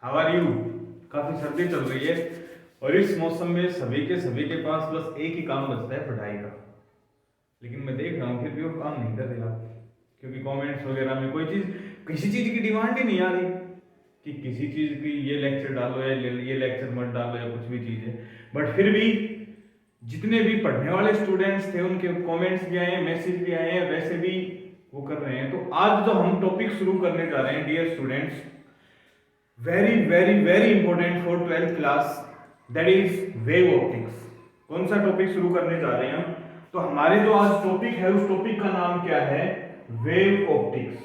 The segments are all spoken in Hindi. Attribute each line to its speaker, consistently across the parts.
Speaker 1: How are you. काफी सर्दी चल रही है और इस मौसम में सभी के पास बस एक ही काम बचता है, पढ़ाई का। लेकिन मैं देख रहा हूँ फिर भी वो काम नहीं कर रहा, क्योंकि कमेंट्स वगैरह में कोई चीज, किसी चीज की डिमांड ही नहीं आ रही कि किसी चीज की ये लेक्चर डालो या ये लेक्चर मत डालो या कुछ भी चीज है। बट फिर भी जितने भी पढ़ने वाले स्टूडेंट्स थे उनके कमेंट्स भी आए हैं, मैसेज भी आए हैं, वैसे भी वो कर रहे हैं। तो आज जो हम टॉपिक शुरू करने जा रहे हैं dear students, very very very important for 12th class, that is wave optics. कौन सा टॉपिक शुरू करने जा रहे हैं हम? तो हमारे जो आज टॉपिक है उस टॉपिक का नाम क्या है? Wave optics.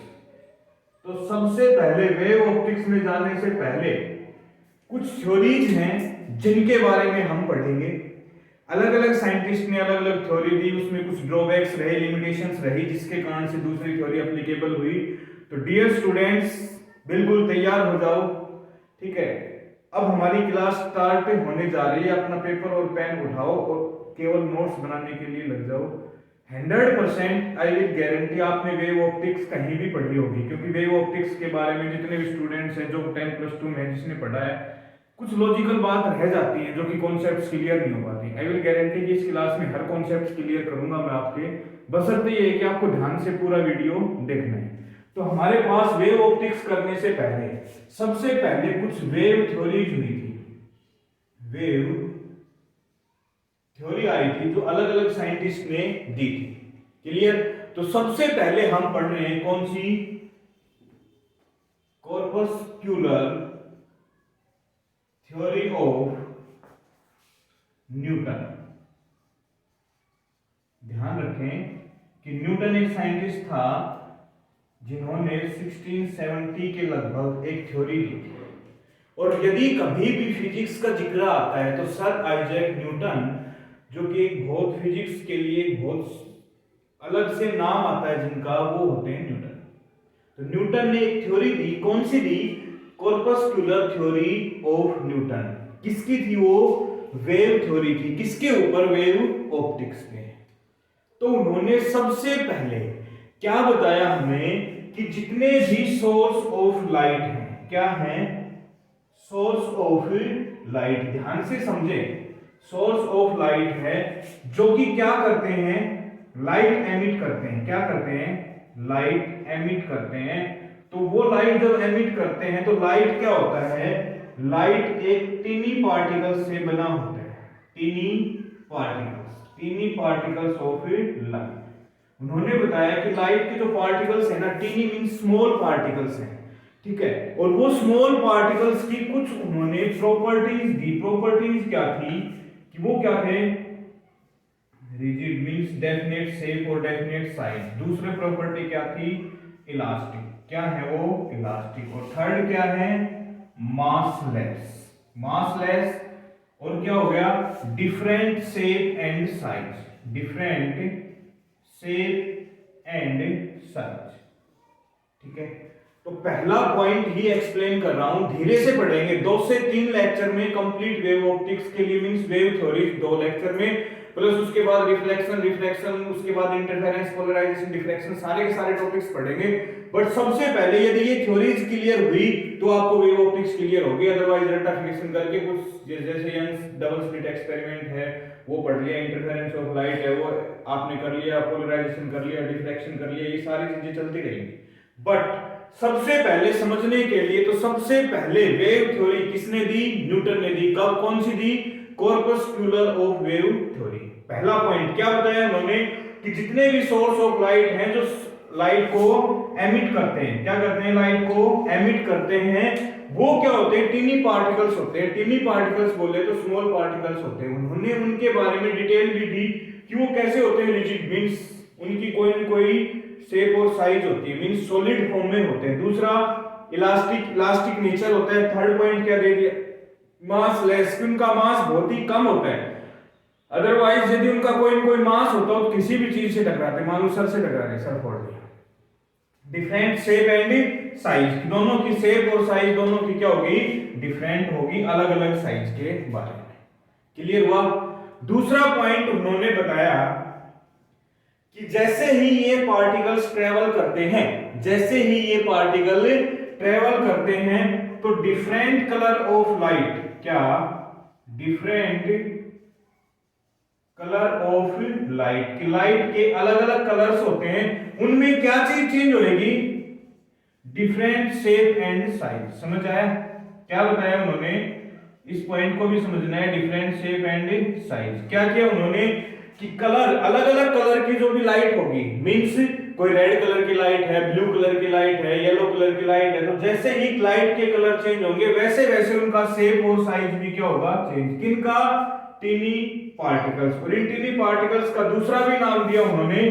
Speaker 1: तो सबसे पहले वेव ऑप्टिक्स में जाने से पहले कुछ थ्योरीज हैं जिनके बारे में हम पढ़ेंगे। अलग अलग साइंटिस्ट ने अलग अलग थ्योरी दी, उसमें कुछ ड्रॉबैक्स रहे, लिमिटेशंस रही, जिसके कारण से दूसरी थ्योरी एप्लीकेबल हुई। तो डियर स्टूडेंट्स बिल्कुल तैयार हो जाओ, ठीक है। अब हमारी क्लास स्टार्ट होने जा रही है। अपना पेपर और पेन उठाओ और केवल नोट्स बनाने के लिए लग जाओ। 100% आई विल गारंटी आपने वेव ऑप्टिक्स कहीं भी पढ़ी होगी, क्योंकि वेव ऑप्टिक्स के बारे में जितने भी स्टूडेंट्स हैं जो 10+2 में जिसने पढ़ा है, कुछ लॉजिकल बात रह जाती है जो कि कॉन्सेप्ट्स क्लियर नहीं हो पाती। आई विल गारंटी कि इस क्लास में हर कॉन्सेप्ट क्लियर करूंगा मैं आपके, बशर्ते ये है कि आपको ध्यान से पूरा वीडियो देखना है। तो हमारे पास वेव ऑप्टिक्स करने से पहले सबसे पहले कुछ वेव थ्योरीज हुई थी, वेव थ्योरी आई थी जो अलग अलग साइंटिस्ट ने दी थी। क्लियर? तो सबसे पहले हम पढ़ रहे हैं कौन सी? कॉर्पस्क्यूलर थ्योरी ऑफ न्यूटन। ध्यान रखें कि न्यूटन एक साइंटिस्ट था जिन्होंने 1670 के लगभग एक थ्योरी दी थी। और यदि कभी भी फिजिक्स का जिक्र आता है तो सर आइजैक न्यूटन, जो कि एक बहुत फिजिक्स के लिए बहुत अलग से नाम आता है जिनका, वो होते हैं न्यूटन। तो न्यूटन ने एक थ्योरी दी, कौन सी दी? कॉर्पस्क्यूलर थ्योरी ऑफ न्यूटन। किसकी थी वो? वेव थ्योरी थी। किसके ऊपर? वेव ऑप्टिक्स पे। तो उन्होंने सबसे पहले क्या बताया हमें कि जितने भी सोर्स ऑफ लाइट हैं, क्या हैं? Source of light. ध्यान से समझें, सोर्स ऑफ लाइट है जो कि क्या करते हैं? लाइट एमिट करते हैं। क्या करते हैं? लाइट एमिट करते हैं। तो वो लाइट जब एमिट करते हैं तो लाइट क्या होता है? लाइट एक टीनी पार्टिकल से बना होता है। Tiny particles of light. उन्होंने बताया कि लाइट के जो पार्टिकल्स है ना, टीनी मींस स्मॉल पार्टिकल्स हैं, ठीक है। और वो स्मॉल पार्टिकल्स की कुछ उन्होंने प्रॉपर्टीज दी। प्रॉपर्टीज क्या थी? कि वो क्या थे? रिजिड मींस डेफिनेट शेप और डेफिनेट साइज। दूसरी प्रॉपर्टी क्या थी? इलास्टिक। क्या है वो? इलास्टिक। और थर्ड क्या है? मासलेस। और क्या हो गया? Different shape and size. Different shape and size, ठीक है। तो पहला पॉइंट ही एक्सप्लेन कर रहा हूं, धीरे से पढ़ेंगे। 2 से 3 लेक्चर में कंप्लीट वेव ऑप्टिक्स के लिए मींस वेव थ्योरी 2 लेक्चर में, प्लस उसके बाद रिफ्लेक्शन, उसके बाद इंटरफेरेंस, पोलराइजेशन, डिफ्रैक्शन, सारे के सारे टॉपिक्स पढ़ेंगे। बट सबसे पहले यदि ये थ्योरीज क्लियर हुई तो आपको वेव ऑप्टिक्स क्लियर होगी। अदरवाइज रेक्टिफिकेशन करके कुछ जैसे यंग्स डबल स्लिट एक्सपेरिमेंट है वो पढ़ लिया, इंटरफेरेंस ऑफ लाइट है वो आपने कर लिया, पोलराइजेशन कर लिया, डिफ्रैक्शन कर लिया, ये सारी चीजें चलती रहेंगी। बट सबसे पहले समझने के लिए, तो सबसे पहले वेव थ्योरी किसने दी? न्यूटन ने दी। कब? कौन सी दी? कॉर्पस्क्यूलर ऑफ वेव थ्योरी। पहला पॉइंट क्या बताया उन्होंने? कि जितने भी सोर्स ऑफ लाइट हैं जो लाइट को एमिट करते हैं, क्या करते हैं? लाइट को एमिट करते हैं, वो क्या होते हैं? टीनी पार्टिकल्स होते हैं। टीनी पार्टिकल्स बोले तो स्मॉल पार्टिकल्स होते हैं। उन्होंने उनके बारे में डिटेल भी दी कि वो कैसे होते हैं। रिजिड मींस उनकी कोई न कोई शेप और साइज होती है, मींस सॉलिड फॉर्म में होते हैं। दूसरा इलास्टिक नेचर होता है। थर्ड पॉइंट क्या दे दिया? मासलेस, उनका मास बहुत ही कम होता है। अदरवाइज यदि उनका कोई न कोई मास होता तो किसी भी चीज से टकराते, मान लो सर से टकरा रहे, सर फोड़ दिया। डिफरेंट शेप एंड साइज, दोनों की शेप और साइज दोनों की क्या होगी? डिफरेंट होगी, अलग अलग साइज के बारे में। क्लियर हुआ? दूसरा पॉइंट उन्होंने बताया कि जैसे ही ये पार्टिकल्स ट्रेवल करते हैं, तो डिफरेंट कलर ऑफ लाइट, क्या डिफरेंट कलर ऑफ लाइट, कि लाइट के अलग अलग कलर्स होते हैं, उनमें क्या चीज चेंज होगी, डिफरेंट शेप एंड साइज। समझ आया? क्या बताया उन्होंने, इस पॉइंट को भी समझना है, डिफरेंट शेप एंड साइज। क्या किया उन्होंने कि कलर, अलग अलग कलर की जो भी लाइट होगी, मींस कोई रेड कलर की लाइट है, ब्लू कलर की लाइट है, येलो कलर की लाइट है, तो जैसे ही लाइट के कलर चेंज होंगे वैसे वैसे उनका शेप और साइज भी क्या होगा, चेंज। किनका? Tiny particles. और इन टीनी पार्टिकल्स का दूसरा भी नाम दिया उन्होंने,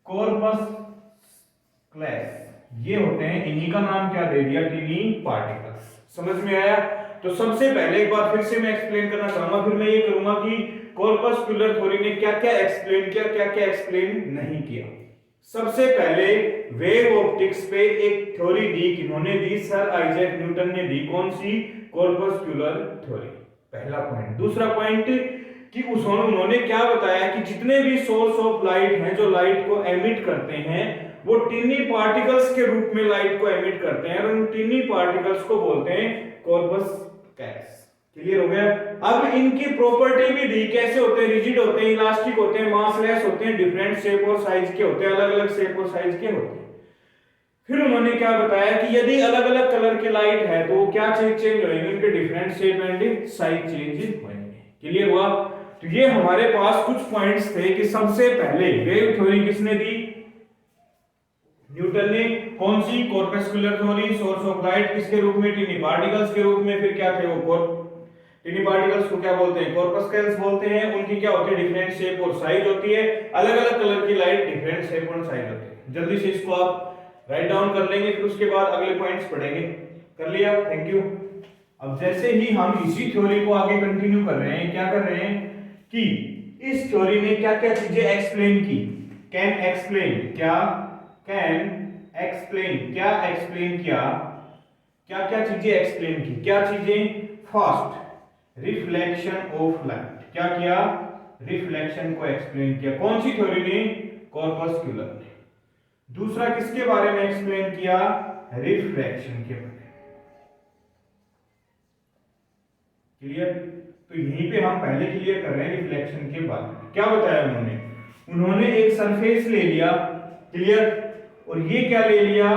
Speaker 1: कॉर्पस्कुलस। ये होते हैं, इन्हीं का नाम क्या दे दिया, टीनी पार्टिकल्स। समझ में आया? तो सबसे पहले एक बार फिर से मैं एक्सप्लेन करना चाहूंगा, फिर मैं ये करूंगा कि कॉर्पस्कुलर थ्योरी ने क्या क्या एक्सप्लेन किया, क्या क्या एक्सप्लेन नहीं किया। सबसे पहले वेव ऑप्टिक्स पे एक थ्योरी दी, किन्होंने दी, सर आइजैक न्यूटन ने दी। कौन सी? कॉर्पस्कुलर थ्योरी, पहला पॉइंट। दूसरा पॉइंट कि उन्होंने क्या बताया कि जितने भी सोर्स ऑफ लाइट हैं जो लाइट को एमिट करते हैं, वो टिनी पार्टिकल्स के रूप में लाइट को एमिट करते हैं, और उन टिनी पार्टिकल्स को बोलते हैं कॉर्पस्कुलस। क्लियर हो गया? अब इनकी प्रॉपर्टी भी दी, कैसे होते हैं, रिजिड होते हैं, इलास्टिक होते हैं, मासलेस होते हैं, डिफरेंट शेप और साइज के होते हैं, अलग अलग शेप और साइज के होते हैं। फिर उन्होंने क्या बताया कि यदि अलग अलग कलर की लाइट है तो क्या चीज चेंज होंगे, उनके different shape and size change होंगे। क्लियर हुआ? तो ये हमारे पास कुछ पॉइंट्स थे कि सबसे पहले वेव थ्योरी किसने दी, न्यूटन ने। कौन सी? Corpuscular theory, source of light किसके रूप में, टिनी पार्टिकल्स के रूप में। फिर क्या थे वो, टिनी पार्टिकल्स को क्या बोलते हैं, कॉर्पस्कुलस बोलते हैं। उनकी क्या होती है, डिफरेंट शेप और साइज होती है, अलग अलग कलर की लाइट डिफरेंट शेप और साइज होती है। जल्दी से इसको आप राइट डाउन कर लेंगे, फिर उसके बाद अगले पॉइंट्स पढ़ेंगे। कर लिया? Thank you. अब जैसे ही हम इसी थ्योरी को आगे कंटिन्यू कर रहे हैं, क्या कर रहे हैं कि इस थ्योरी ने क्या क्या चीजें एक्सप्लेन की, कैन एक्सप्लेन, क्या कैन एक्सप्लेन, क्या एक्सप्लेन किया, क्या क्या चीजें एक्सप्लेन की, क्या चीजें? First, reflection of light. क्या किया? रिफ्लेक्शन को एक्सप्लेन किया। कौन सी थ्योरी ने? कॉर्पस्कुलर ने। दूसरा किसके बारे में एक्सप्लेन किया? रिफ्रैक्शन के बारे में। क्लियर? तो यहीं पे हम पहले क्लियर कर रहे हैं रिफ्लेक्शन के बारे में। क्या बताया उन्होंने? उन्होंने एक सरफेस ले लिया, क्लियर, और ये क्या ले लिया,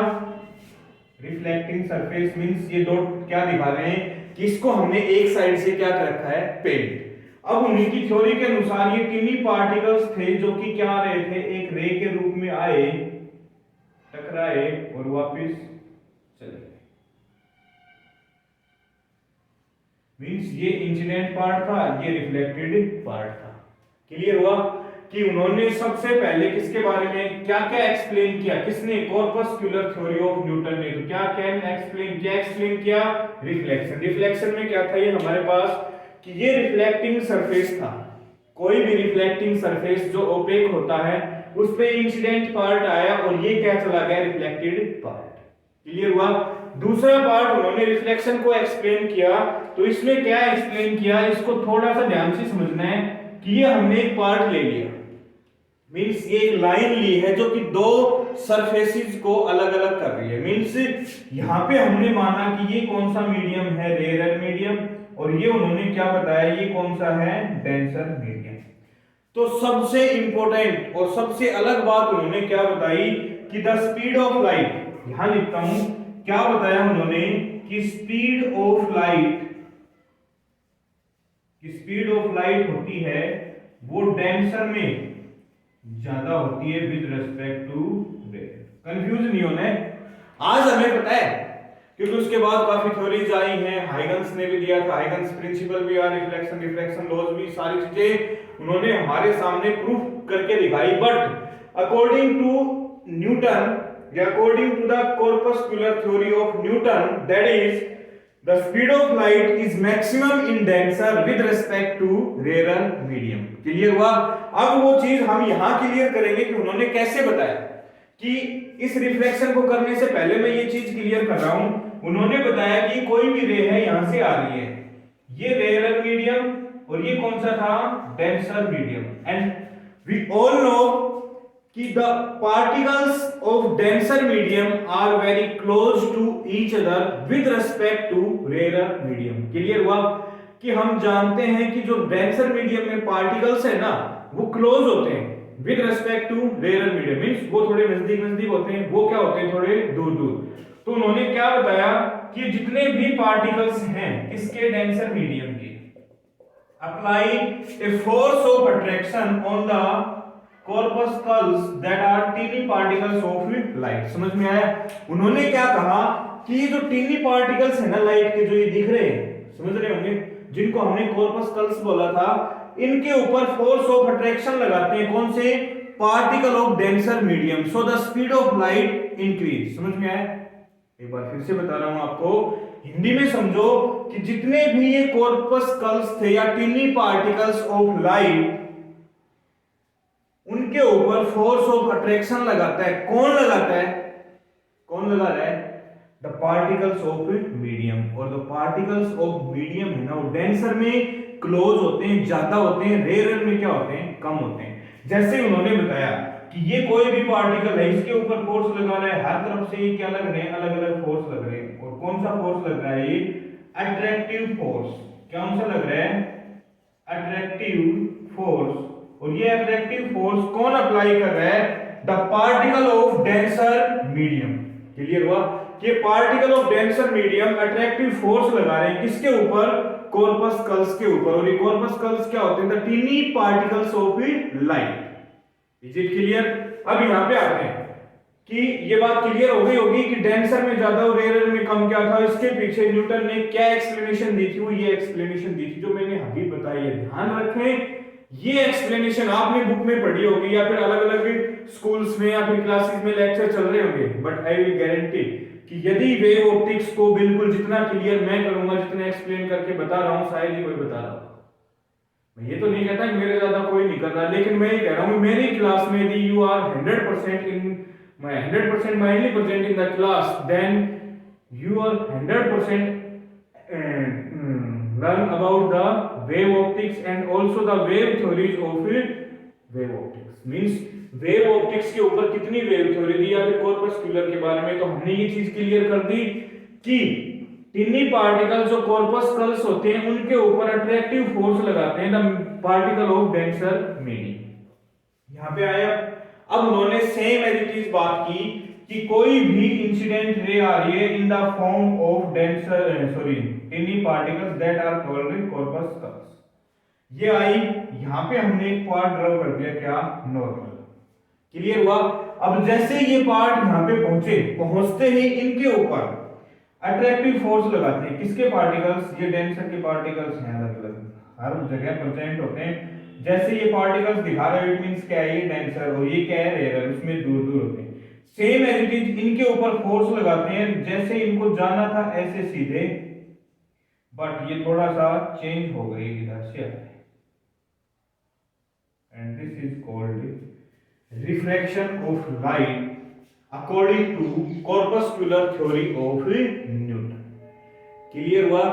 Speaker 1: रिफ्लेक्टिंग सरफेस। मींस ये डॉट क्या दिखा रहे हैं कि इसको हमने एक साइड से क्या कर रखा है, पेंट। अब उनकी थ्योरी के अनुसार ये टिनी पार्टिकल्स थे जो कि क्या आ रहे थे, एक रे के रूप में आए, टकराए और वापस चले गए। मींस ये इंसिडेंट पार्ट था, ये रिफ्लेक्टेड पार्ट था। क्लियर हुआ? कि उन्होंने सबसे पहले किसके बारे में क्या क्या एक्सप्लेन किया, किसने? कॉर्पस्कुलर थ्योरी ऑफ न्यूटन ने। तो क्या कैन एक्सप्लेन, क्या एक्सप्लेन किया? रिफ्लेक्शन। रिफ्लेक्शन में क्या था ये हमारे पास कि ये रिफ्लेक्टिंग सरफेस था। कोई भी रिफ्लेक्टिंग सरफेस जो ओपेक होता है उस पे इंसिडेंट पार्ट आया और ये क्या चला गया, रिफ्लेक्टेड पार्ट। क्लियर हुआ? दूसरा पार्ट उन्होंने रिफ्लेक्शन को एक्सप्लेन किया, तो इसमें क्या एक्सप्लेन किया, इसको थोड़ा सा ध्यान से समझना है कि ये हमने एक पार्ट ले लिया, मींस ये एक लाइन ली है जो कि दो सरफेसेस को अलग अलग कर रही है। मींस यहां पे हमने माना कि ये कौन सा मीडियम है, रेयर मीडियम, और ये उन्होंने क्या बताया, ये कौन सा है, डेंसर मीडियम। तो सबसे इंपॉर्टेंट और सबसे अलग बात उन्होंने क्या बताई कि द स्पीड ऑफ लाइट, यहां लिखता हूं, क्या बताया उन्होंने कि स्पीड ऑफ लाइट होती है वो डेंसर में ज्यादा होती है with respect to rare. Confuse नहीं होना है, आज हमें पता है क्योंकि उसके बाद काफी थ्योरीज आई हैं, हाइगन्स ने भी दिया था, हाइगन्स प्रिंसिपल भी आ, रिफ्लेक्शन रिफ्रैक्शन लॉज भी, सारी चीजें उन्होंने हमारे सामने प्रूफ करके दिखाई। But according to Newton, according to the corpuscular theory of Newton, that is the speed of light is maximum in denser with respect to rarer medium। Clear हुआ? अब वो चीज हम यहां क्लियर करेंगे कि उन्होंने कैसे बताया कि इस रिफ्लेक्शन को करने से पहले मैं ये चीज क्लियर कर रहा हूं। उन्होंने बताया कि कोई भी रे है यहां से आ रही है, ये रेयर मीडियम और ये कौन सा था, denser medium. And we all know कि the particles of denser medium are very close to each other with respect to rare medium. Clear हुआ कि हम जानते हैं कि जो डेंसर मीडियम में पार्टिकल्स है ना वो क्लोज होते हैं with respect to rare medium, means वो थोड़े नजदीक नजदीक होते हैं, वो क्या होते हैं थोड़े दूर दूर। तो उन्होंने क्या बताया कि जितने भी पार्टिकल्स हैं किसके डेंसर मीडियम के, apply a force of attraction on the corpuscles that are teeny particles of light। समझ में आया? उन्होंने क्या कहा कि ये जो टीनी पार्टिकल्स है ना लाइट के, जो ये दिख रहे हैं, समझ रहे होंगे, जिनको हमने कॉर्पस्कल्स बोला था, इनके ऊपर फोर्स ऑफ अट्रैक्शन लगाते हैं कौन से, particle of denser medium, so the speed of light increase. समझ में आया? एक बार फिर से बता रहा हूं आपको, हिंदी में समझो कि जितने भी ये कॉर्पस्कल्स थे या टीनी पार्टिकल्स ऑफ लाइट, उनके ऊपर फोर्स ऑफ अट्रैक्शन लगाता है। कौन लगाता है? कौन लगा रहा है? The particles of medium. और द पार्टिकल्स ऑफ मीडियम है ना वो डेंसर में क्लोज होते हैं, ज्यादा होते हैं, रेयर में क्या होते हैं, कम होते हैं। जैसे उन्होंने बताया कि ये कोई भी पार्टिकल है, इसके ऊपर फोर्स लगा रहा है, हर तरफ से ये क्या लग रहे हैं, अलग अलग फोर्स लग रहे हैं। और कौन सा फोर्स लग रहा है? ये अट्रैक्टिव फोर्स। कौन सा लग रहा है? Attractive force. और ये अट्रैक्टिव फोर्स कौन अप्लाई कर रहा है? The particle of denser medium. Clear हुआ कि particle of denser medium attractive force लगा रहे हैं किसके ऊपर? कॉर्पस्कल्स के ऊपर। और ये कॉर्पस्कल्स क्या होते हैं? The tiny particles of light. Is it clear? अब यहां पे आते हैं कि ये बात क्लियर हो गई होगी कि डेंसर में ज्यादा और रेयर में कम क्या था। इसके पीछे न्यूटन ने क्या एक्सप्लेनेशन दी थी? वो ये एक्सप्लेनेशन दी थी जो मैंने अभी बताई है। ध्यान रखें, ये एक्सप्लेनेशन आपने बुक में पढ़ी होगी या फिर अलग अलग स्कूल्स में या फिर क्लासेस में लेक्चर चल रहे होंगे, बट आई विल गारंटी कि यदि वेव ऑप्टिक्स को बिल्कुल जितना क्लियर मैं करूंगा, जितना एक्सप्लेन करके बता रहा हूं, शायद ही कोई बता रहा होगा। मैं ये तो नहीं कहता कि मेरे ज्यादा कोई नहीं कर रहा, लेकिन मैं ये कह रहा हूं मेरी क्लास में यदि you are 100% in my 100% mindly present in the class, then you are 100% learn about the wave optics and also the wave theories of wave optics। means wave optics के ऊपर कितनी वेव थ्योरी दी या फिर कॉर्पस्कुलर के बारे में, तो हमने ये चीज क्लियर कर दी कि टिनी पार्टिकल्स जो कॉर्पस्कल्स होते हैं उनके ऊपर अट्रैक्टिव फोर्स लगाते हैं the particle of denser medium. यहां पे आया। अब उन्होंने सेम एज इट इज बात की कि कोई भी इंसिडेंट रे आ रही है in the form of denser tiny particles that are called corpuscles. ये आई, यहां पे हमने एक पार्ट ड्रॉ कर दिया, क्या? नॉर्मल। क्लियर हुआ? अब जैसे ये पार्ट यहां पे पहुंचते ही इनके ऊपर अट्रैक्टिव फोर्स लगाते हैं किसके पार्टिकल्स? ये डेंसर के पार्टिकल्स हैं, अलग अलग हर जगह प्रेजेंट होते हैं। जैसे ये पार्टिकल्स दिखा रहे हो, इट मींस क्या है? ये डेंसर। और ये क्या है? रेयर। उसमें दूर दूर होते हैं। सेम एज इट इज इनके ऊपर फोर्स लगाते हैं, जैसे इनको जाना था ऐसे सीधे, बट ये थोड़ा सा चेंज हो गई, इधर से आए, and this is called refraction of light according to corpuscular theory of Newton. Clear हुआ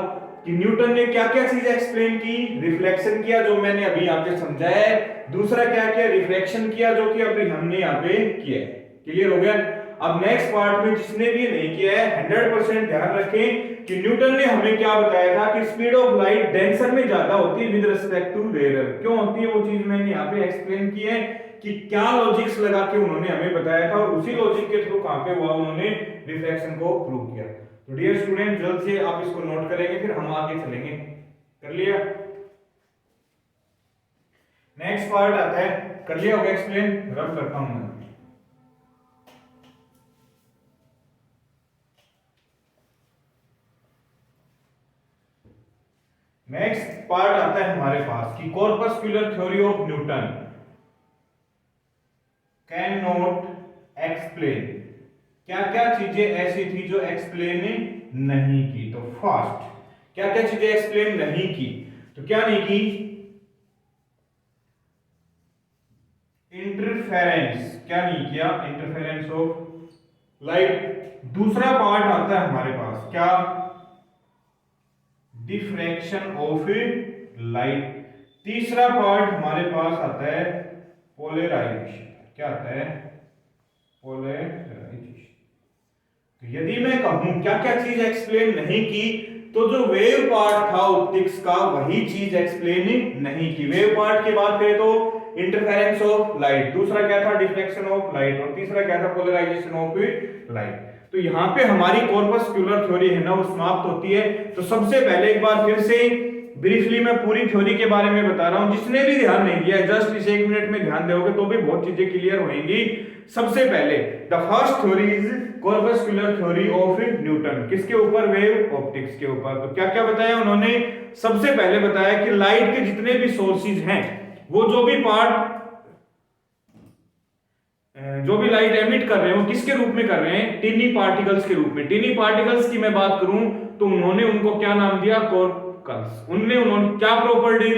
Speaker 1: कि न्यूटन ने क्या क्या चीजें एक्सप्लेन की? रिफ्लेक्शन किया जो मैंने अभी यहां पे समझाया है, दूसरा क्या किया? रिफ्रैक्शन किया जो कि अभी हमने यहां पे किया है। क्लियर हो गया? अब नेक्स्ट पार्ट में जिसने भी नहीं किया है 100% ध्यान रखें कि न्यूटन ने हमें क्या बताया था कि स्पीड ऑफ लाइट डेंसर में ज्यादा होती है विद रिस्पेक्ट टू रेयर। क्यों होती है वो चीज मैंने यहाँ पे एक्सप्लेन की है कि क्या लॉजिक्स लगा के उन्होंने हमें बताया था, और उसी लॉजिक के थ्रू कहां पे हुआ, उन्होंने रिफ्रैक्शन को प्रूव किया। तो डियर स्टूडेंट, जल्द से आप इसको नोट करेंगे, फिर हम आगे चलेंगे। कर लिया? नेक्स्ट पार्ट आता है, कर लिया होगा एक्सप्लेन? रब करता हूं मैं। नेक्स्ट पार्ट आता है हमारे पास कि corpuscular theory of Newton can not explain. क्या क्या चीजें ऐसी थी जो एक्सप्लेन नहीं की? तो फर्स्ट, क्या क्या चीजें एक्सप्लेन नहीं की? तो क्या नहीं की? इंटरफेरेंस। क्या नहीं किया? Interference of light. दूसरा पार्ट आता है हमारे पास क्या? Diffraction of light. तीसरा पार्ट हमारे पास आता है पोलराइजेशन। क्या आता है? पोलराइजेशन। तो यदि मैं कहूं क्या क्या चीज एक्सप्लेन नहीं की, तो जो वेव पार्ट था ऑप्टिक्स का वही चीज एक्सप्लेन नहीं की। वेव पार्ट की बात करें तो इंटरफेरेंस ऑफ लाइट, दूसरा क्या था? डिफ्लेक्शन ऑफ लाइट, और तीसरा क्या था? Polarisation of light. तो यहाँ पे हमारी कॉर्पस्कुलर थ्योरी है ना वो समाप्त होती है। तो सबसे पहले एक बार फिर से ब्रीफली मैं पूरी थ्योरी के बारे में बता रहा हूं, जिसने भी ध्यान नहीं दिया जस्ट इस 1 मिनट में ध्यान दोगे तो भी बहुत चीजें क्लियर होंगी। सबसे पहले the first theory is corpuscular theory of Newton. किसके ऊपर? वेव ऑप्टिक्स के ऊपर। तो क्या क्या बताया उन्होंने? सबसे पहले बताया कि लाइट के जितने भी सोर्सेज हैं, वो जो भी लाइट एमिट कर रहे हैं वो किसके रूप में कर रहे हैं? टिनी पार्टिकल्स के रूप में। टिनी पार्टिकल्स की मैं बात करूं तो उन्होंने उनको क्या नाम दिया? कॉर्पस्कल्स। उन्होंने क्या प्रॉपर्टी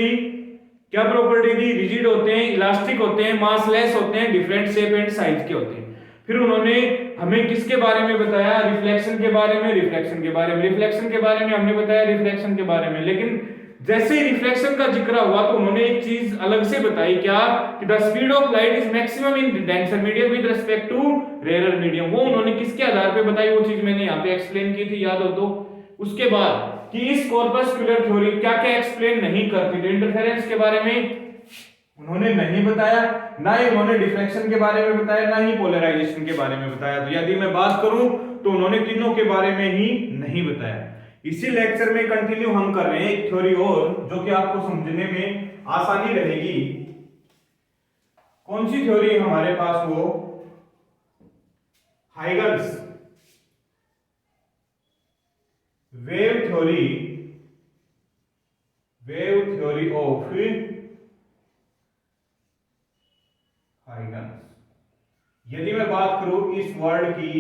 Speaker 1: दी? रिजिड होते हैं, इलास्टिक होते हैं, मासलेस होते हैं, डिफरेंट शेप एंड साइज के होते हैं। फिर उन्होंने हमें किसके बारे में बताया? रिफ्लेक्शन के बारे में हमने बताया, रिफ्लेक्शन के बारे में। लेकिन जैसे ही रिफ्लेक्शन का जिक्र हुआ तो उन्होंने एक चीज अलग से बताई। क्या? कि the speed of light is maximum in denser medium with respect to rare medium. वो उन्होंने किसके आधार पे बताई? वो चीज मैंने यहाँ पे एक्सप्लेन की थी, याद हो तो। उसके बाद कि इस कॉर्पस्कुलर थ्योरी क्या क्या एक्सप्लेन नहीं करती थी? इंटरफेरेंस के बारे में उन्होंने नहीं बताया, ना ही उन्होंने डिफ्लेक्शन के बारे में बताया, ना ही पोलराइजेशन के बारे में बताया। तो यदि मैं बात करूं तो उन्होंने तीनों के बारे में ही नहीं बताया। इसी लेक्चर में कंटिन्यू हम कर रहे हैं एक थ्योरी और, जो कि आपको समझने में आसानी रहेगी। कौन सी थ्योरी हमारे पास? वो Huygens wave theory of Huygens. यदि मैं बात करूं इस वर्ड की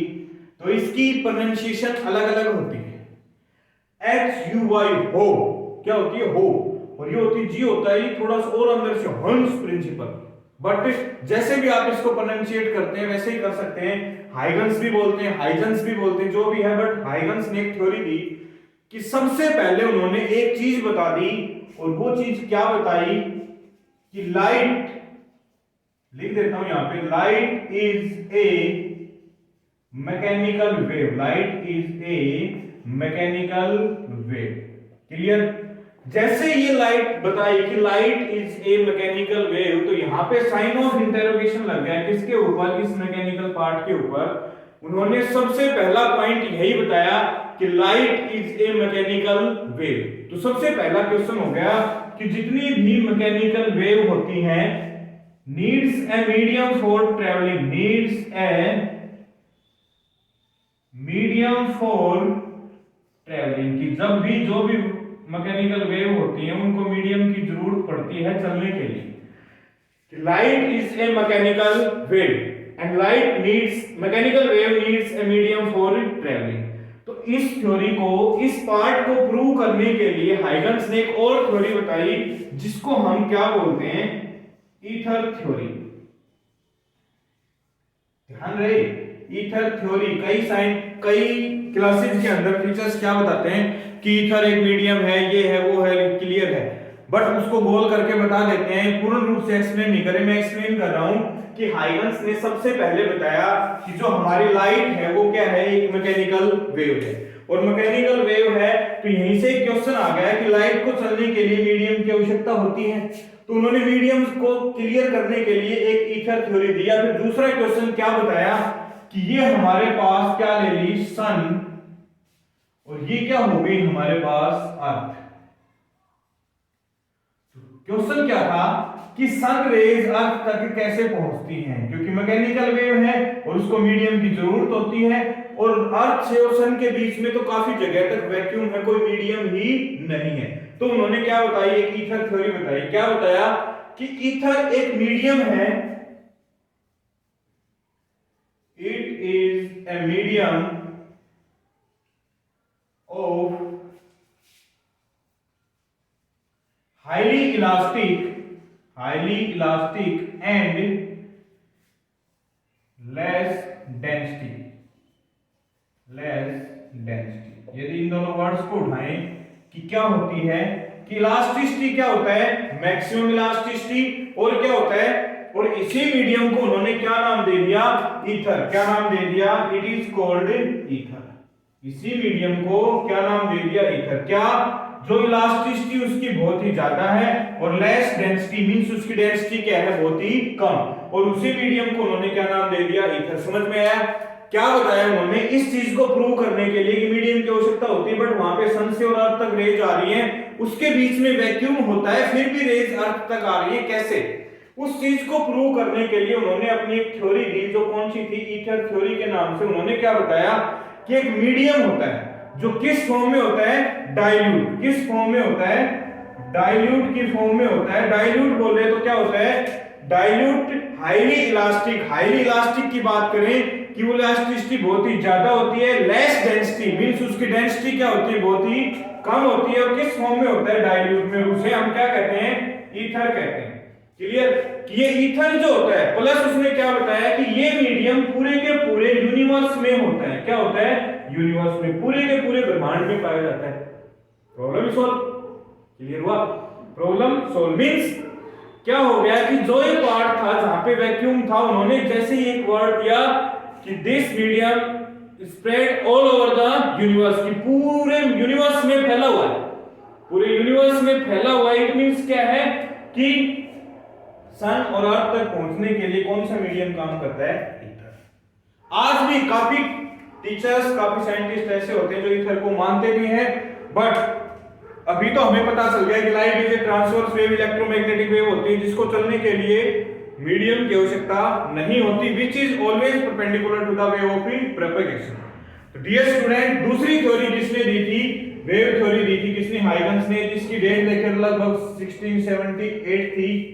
Speaker 1: तो इसकी प्रोनाउंसिएशन अलग अलग होती है। HUY हो, क्या होती है? हो। और ये होती जी होता है, ये थोड़ा सा और अंदर से हंस प्रिंसिपल। बट जैसे भी आप इसको प्रोनाउंसिएट करते हैं वैसे ही कर सकते हैं। हाइगन्स भी बोलते हैं, हाइजन्स भी बोलते हैं, जो भी है। बट हाइगन्स ने एक थ्योरी दी कि सबसे पहले उन्होंने एक चीज बता दी, और वो चीज क्या बताई? कि लाइट, लिख देता हूं यहां पे, light is a mechanical wave. Light is a mechanical wave. Clear? जैसे ये लाइट बताई कि light is a mechanical wave, तो यहां पे साइन ऑफ इंटरोगेशन लग गया। किसके ऊपर? इस मैकेनिकल पार्ट के ऊपर। उन्होंने सबसे पहला पॉइंट यही बताया कि light is a mechanical wave. तो सबसे पहला क्वेश्चन हो गया कि जितनी भी मैकेनिकल वेव होती हैं, needs a medium for travelling, medium for travelling. की जब भी जो भी मैकेनिकल वेव होती है उनको मीडियम की जरूरत पड़ती है चलने के लिए। Light is a mechanical wave and light needs, mechanical wave needs a medium for travelling. तो इस थ्योरी को, इस पार्ट को प्रूव करने के लिए हाइगन्स ने एक और थ्योरी बताई, जिसको हम क्या बोलते हैं? Ether theory. ध्यान रहे, ईथर थ्योरी। कई क्लासेस के अंदर टीचर्स क्या बताते हैं कि ईथर एक मीडियम है, ये है, वो है, क्लियर है, बट उसको गोल करके बता देते हैं, पूर्ण रूप से एक्सप्लेन नहीं करे। मैं एक्सप्लेन कर रहा हूं कि हाइगन्स ने सबसे पहले बताया कि जो हमारी लाइट है वो क्या है? एक मैकेनिकल वेव है। और मैकेनिकल वेव है तो यहीं से क्वेश्चन आ गया कि लाइट को चलने के लिए मीडियम की आवश्यकता होती है। तो उन्होंने मीडियम को क्लियर करने के लिए एक ईथर थ्योरी दिया। फिर दूसरा क्वेश्चन क्या बताया कि ये हमारे पास क्या ले ली? सन, और ये क्या हो गई हमारे पास? अर्थ। क्वेश्चन क्या था कि सन रेज अर्थ तक कैसे पहुंचती हैं? क्योंकि मैकेनिकल वेव है और उसको मीडियम की जरूरत होती है, और अर्थ से और सन के बीच में तो काफी जगह तक वैक्यूम है, कोई मीडियम ही नहीं है। तो उन्होंने क्या बताई? एक ईथर थ्योरी बताई। क्या बताया? कि ईथर एक मीडियम है, it is a medium of highly elastic and less density। यदि इन दोनों वर्ड्स को उठाएं कि क्या होती है कि इलास्टिसिटी क्या होता है? Maximum elasticity. और क्या होता है? और इसी मीडियम को उन्होंने क्या नाम दे दिया, ईथर। क्या नाम दे दिया, इट इज कॉल्ड ईथर। इसी मीडियम को क्या नाम दे दिया, ईथर। क्या, जो इलास्टिसिटी उसकी बहुत ही ज्यादा है और लेस डेंसिटी मींस उसकी डेंसिटी क्या है, बहुत ही कम, और उसी मीडियम को उन्होंने क्या नाम दे दिया, ईथर। समझ में आया? क्या बताया उन्होंने, इस चीज को प्रूव करने के लिए कि मीडियम की आवश्यकता होती है, बट वहां पे सन से और अर्थ तक रेज आ रही है, उसके बीच में वैक्यूम होता है, फिर भी रेज अर्थ तक आ रही है, कैसे? उस चीज को प्रूव करने के लिए उन्होंने अपनी एक थ्योरी दी, जो कौन सी थी, ईथर थ्योरी के नाम से। उन्होंने क्या बताया कि एक मीडियम होता है जो किस फॉर्म में होता है, डाइल्यूट। किस फॉर्म में होता है, डाइल्यूट की फॉर्म में होता है। डाइल्यूट बोले तो क्या होता है, dilute highly elastic. Highly elastic की बात करें कि वो इलास्टिसिटी बहुत ही ज्यादा होती है, लेस डेंसिटी मींस उसकी डेंसिटी क्या होती है, बहुत ही कम होती है, और किस फॉर्म में होता है, डाइल्यूट में। उसे हम क्या कहते हैं, ईथर कहते हैं। क्लियर? कि ये ईथर जो होता है, प्लस उसने क्या बताया कि ये मीडियम पूरे के पूरे यूनिवर्स में होता है। क्या होता है, यूनिवर्स में, पूरे के पूरे ब्रह्मांड में पाया जाता है। Problem solve. क्लियर हुआ? प्रॉब्लम सॉल्व मींस क्या हो गया कि जो एक पार्ट था जहां पे वैक्यूम था, उन्होंने जैसे ही एक वर्ड दिया कि this medium spread all over the universe, की पूरे यूनिवर्स में फैला हुआ है, पूरे यूनिवर्स में फैला हुआ है। इट मींस क्या है कि सन और अर्थ तक पहुंचने के लिए कौन सा मीडियम काम करता है, ईथर। आज भी काफी टीचर्स, काफी साइंटिस्ट ऐसे होते हैं जो ईथर को मानते भी हैं, बट अभी तो हमें पता चल गया कि light is a transverse wave, electromagnetic wave होती है, जिसको चलने के लिए मीडियम की आवश्यकता नहीं होती, which is always perpendicular to the wave of propagation. तो डियर स्टूडेंट, दूसरी थ्योरी जिसने दी थी, वेव थ्योरी दी थी किसने, हाइगन्स ने, जिसकी डेट लेकर लगभग 1678 थी।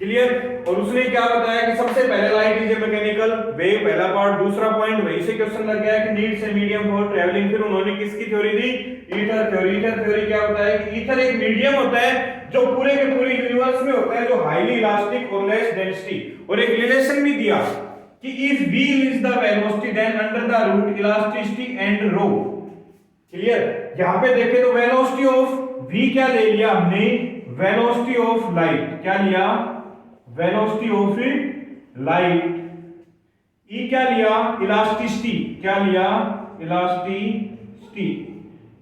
Speaker 1: क्लियर? और उसने क्या बताया कि सबसे पहले light is a mechanical wave, पहला पार्ट। दूसरा पॉइंट वहीं से क्वेश्चन लग गया कि needs a medium for travelling. फिर उन्होंने किसकी थ्योरी दी, ईथर थ्योरी। ईथर थ्योरी क्या बताया कि ईथर एक मीडियम होता है जो पूरे के पूरे यूनिवर्स में होता है, जो हाईली इलास्टिक और लेस डेंसिटी, और एक रिलेशन भी दिया कि if v is the velocity then under the root elasticity and rho। Clear? यहां पे देखें तो वेलोसिटी ऑफ v क्या ले लिया हमने, वेलोसिटी ऑफ लाइट। क्या लिया, वेलोसिटी ऑफ लाइट। ई क्या लिया, इलास्टिसिटी। क्या लिया, elasticity.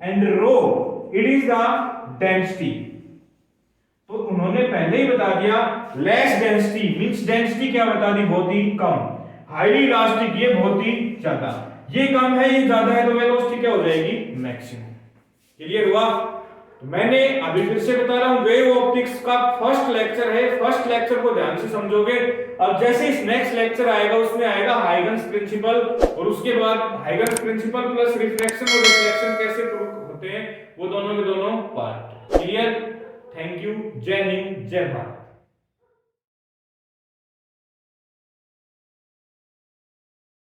Speaker 1: And rho it is the density. तो उन्होंने पहले ही बता दिया, लेस डेंसिटी मींस डेंसिटी क्या बता दी, बहुत ही कम। हाईली इलास्टिक ये बहुत ही ज्यादा, ये कम है ये ज्यादा है, तो वेलोसिटी क्या हो जाएगी, मैक्सिमम। क्लियर हुआ? तो मैंने अभी फिर से बता रहा हूं, वेव ऑप्टिक्स का फर्स्ट लेक्चर है, फर्स्ट लेक्चर को ध्यान से समझोगे। अब जैसे इस नेक्स्ट लेक्चर आएगा उसमें आएगा हाइगन्स प्रिंसिपल, और उसके बाद हाइगन्स प्रिंसिपल प्लस रिफ्लेक्शन और रिफ्लेक्शन कैसे प्रूव होते हैं, वो दोनों के दोनों पार्ट। क्लियर? Thank you. जय हिंद, जय भारत।